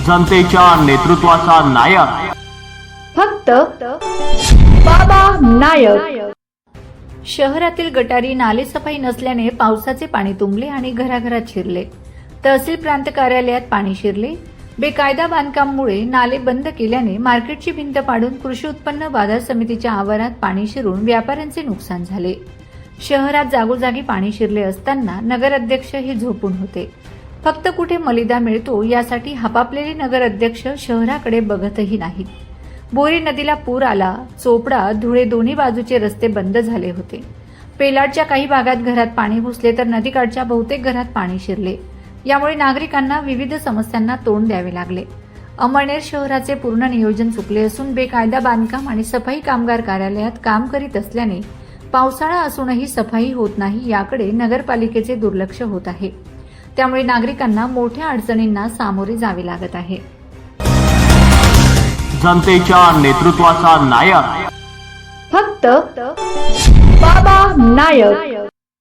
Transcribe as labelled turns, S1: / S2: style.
S1: जनतेच्या नेतृत्वाचा नायक
S2: फक्त बाबा नायक।
S3: शहरातील गटारी नालेसफाई नसल्याने पावसाचे पाणी तुंबले आणि घराघरात शिरले। तहसील प्रांत कार्यालयात पाणी शिरले। बेकायदा बांधकामामुळे नाले बंद केल्याने मार्केटची भिंत पाडून कृषी उत्पन्न बाजार समितीच्या आवारात पाणी शिरून व्यापाऱ्यांचे नुकसान झाले। शहरात जागोजागी पाणी शिरले असताना नगराध्यक्ष हे झोपून होते। फक्त कुठे मलिदा मिळतो यासाठी हपापलेले नगराध्यक्ष शहराकडे बघतही नाहीत। बोरी नदीला पूर आला। चोपडा धुळे दोन्ही बाजूचे रस्ते बंद झाले होते। पेलाडच्या काही भागात घरात पाणी घुसले तर नदीकाठच्या बहुतेक घरात पाणी शिरले। यामुळे नागरिकांना विविध समस्यांना तोंड द्यावे लागले। अमळनेर शहराचे पूर्ण नियोजन चुकले असून बेकायदा बांधकाम आणि सफाई कामगार कार्यालयात काम करीत असल्याने पावसाळा असूनही सफाई होत नाही याकडे नगरपालिकेचे दुर्लक्ष होत आहे। त्यामुळे नागरिकांना मोठ्या अडचणींना सामोरे जावे लागत आहे।
S1: जनतेच्या नेतृत्वाचा नायक
S2: फक्त बाबा नायक।